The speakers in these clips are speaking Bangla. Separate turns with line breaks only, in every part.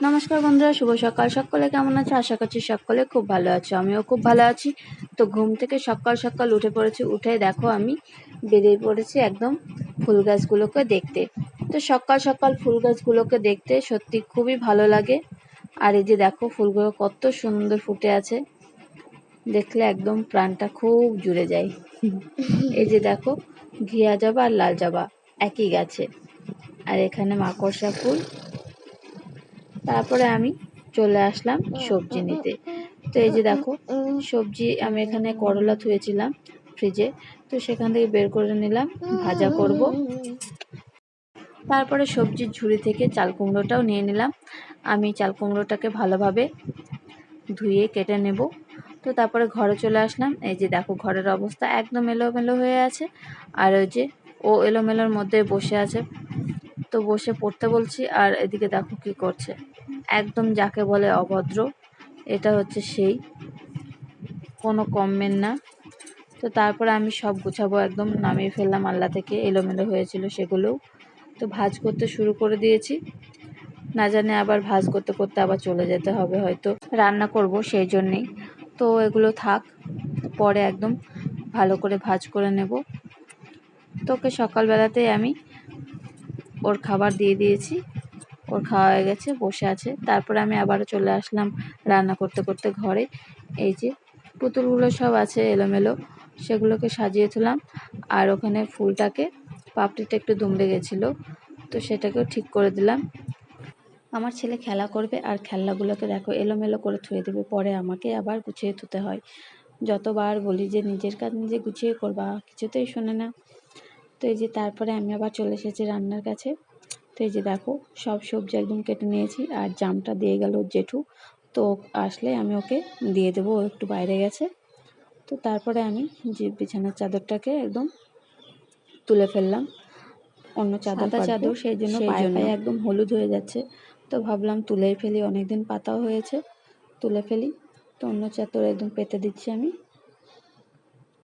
নমস্কার বন্ধুরা, শুভ সকাল। সকলে কেমন আছে? আশা করছি সকলে খুব ভালো আছো, আমিও খুব ভালো আছি। তো ঘুম থেকে সকাল সকাল উঠে পড়েছি। উঠে দেখো আমি বেরিয়ে পড়েছি একদম ফুল গাছগুলোকে দেখতে। তো সকাল সকাল ফুল গাছগুলোকে দেখতে সত্যি খুবই ভালো লাগে। আর এই যে দেখো ফুলগুলো কত সুন্দর ফুটে আছে, দেখলে একদম প্রাণটা খুব জুড়ে যায়। এই যে দেখো ঘিয়া জবা আর লাল জবা একই গাছে, আর এখানে মাকড়সা ফুল। তারপরে আমি চলে আসলাম সবজি নিতে। তো এই যে দেখো সবজি আমি এখানে করলা ধুয়েছিলাম ফ্রিজে, তো সেখান থেকে বের করে নিলাম, ভাজা করব। তারপরে সবজির ঝুড়ি থেকে চাল কুমড়োটাও নিয়ে নিলাম। আমি চাল কুমড়োটাকে ভালোভাবে ধুয়ে কেটে নেব। তো তারপরে ঘরে চলে আসলাম। এই যে দেখো ঘরের অবস্থা একদম এলোমেলো হয়ে আছে, আর ওই যে ও এলোমেলোর মধ্যে বসে আছে। তো বসে পড়তে বলছি, আর এদিকে দেখো কি করছে, একদম যাকে বলে অভদ্র। এটা হচ্ছে সেই, কোনো কমেন্ট না। তো তারপরে আমি সব গুছাবো, একদম নামিয়ে ফেললাম আল্লা থেকে, এলোমেলো হয়েছিল সেগুলোও। তো ভাজ করতে শুরু করে দিয়েছি, না জানে আবার ভাজ করতে করতে আবার চলে যেতে হবে, হয়তো রান্না করব সেই জন্যেই। তো এগুলো থাক, পরে একদম ভালো করে ভাজ করে নেব। তোকে সকালবেলাতেই আমি ওর খাবার দিয়ে দিয়েছি, ওর খাওয়া হয়ে গেছে, বসে আছে। তারপরে আমি আবারও চলে আসলাম রান্না করতে করতে ঘরে। এই যে পুতুলগুলো সব আছে এলোমেলো, সেগুলোকে সাজিয়ে তুললাম। আর ওখানে ফুলটাকে পাপড়িটা একটু দুমড়ে গেছিলো, তো সেটাকেও ঠিক করে দিলাম। আমার ছেলে খেলা করবে, আর খেলনাগুলোকে দেখো এলোমেলো করে থুয়ে দেবে, পরে আমাকে আবার গুছিয়ে ধুতে হয়। যতবার বলি যে নিজের কাজ নিজে গুছিয়ে করবা, কিছুতেই শোনে না। তো এই যে তারপরে আমি আবার চলে এসেছি রান্নার কাছে। তো এই যে দেখো সব সবজি একদম কেটে নিয়েছি, আর জামটা দিয়ে গেল জেঠু। তো আসলে আমি ওকে দিয়ে দেবো, ও একটু বাইরে গেছে। তো তারপরে আমি যে বিছানার চাদরটাকে একদম তুলে ফেললাম, অন্য চাদর, সেই জন্য পায়ে একদম হলুদ হয়ে যাচ্ছে। তো ভাবলাম তুলেই ফেলি, অনেকদিন পাতাও হয়েছে, তুলে ফেলি। তো অন্য চাদর একদম পেতে দিচ্ছি আমি।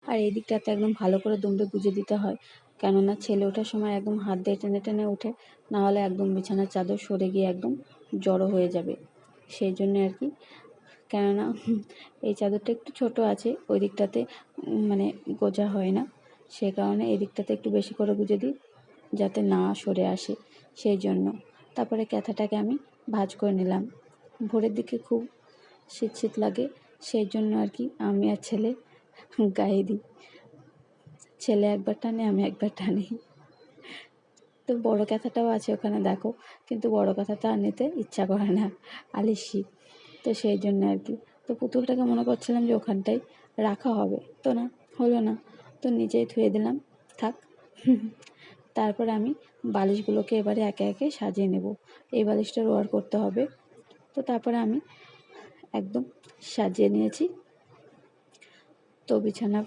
আর এই দিকটাতে একদম ভালো করে দুমড়ে গুজে দিতে হয়, কেননা ছেলে ওঠার সময় একদম হাত দিয়ে টেনে টেনে ওঠে, নাহলে একদম বিছানার চাদর সরে গিয়ে একদম জড়ো হয়ে যাবে, সেই জন্য আর কি। কেননা এই চাদরটা একটু ছোট আছে, ওই দিকটাতে মানে গোজা হয় না, সেই কারণে এই দিকটাতে একটু বেশি করে গুজে দিই, যাতে না সরে আসে, সেই জন্য। তারপরে ক্যাথাটাকে আমি ভাঁজ করে নিলাম। ভোরের দিকে খুব শীত শীত লাগে, সেই জন্য আর কি আমি আর ছেলে গায়ে দিই। ছেলে একবার টানে, আমি একবার টানি। তো বড় ক্যাথাটাও আছে ওখানে দেখো, কিন্তু বড় ক্যাথাটা আর নিতে ইচ্ছা করে না, আলিশি। তো সেই জন্য আর কি। তো পুতুলটাকে মনে করছিলাম যে ওখানটাই রাখা হবে, তো না, হলো না। তো নিচেই ধুয়ে দিলাম, থাক। তারপরে আমি বালিশগুলোকে এবারে একে একে সাজিয়ে নেব। এই বালিশটা রোয়ার করতে হবে। তো তারপরে আমি একদম সাজিয়ে নিয়েছি। তো বিছানা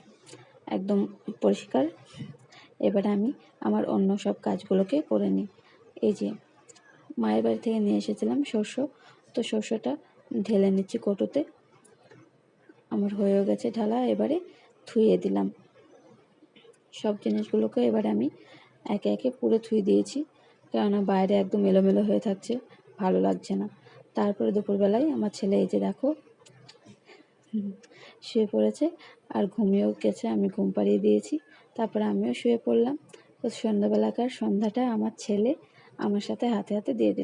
একদম পরিষ্কার। এবারে আমি আমার অন্য সব কাজগুলোকে করে নিই। এই যে মায়ের বাড়ি থেকে নিয়ে এসেছিলাম শস্য, তো শস্যটা ঢেলে নিচ্ছি কৌটোতে। আমার হয়েও গেছে ঢালা, এবারে ধুয়ে দিলাম সব জিনিসগুলোকে। এবারে আমি একে একে পুরো ধুয়ে দিয়েছি, কেননা বাইরে একদম এলোমেলো হয়ে থাকছে, ভালো লাগছে না। তারপরে দুপুরবেলায় আমার ছেলে এই যে দেখো শুয়ে পড়েছে, আর ঘুমিয়েও গেছে, আমি ঘুম পাড়িয়ে দিয়েছি। তারপরে আমিও শুয়ে পড়লাম। তো সন্ধ্যাবেলাকার সন্ধ্যাটা আমার ছেলে আমার সাথে হাতে হাতে দিয়ে দিল।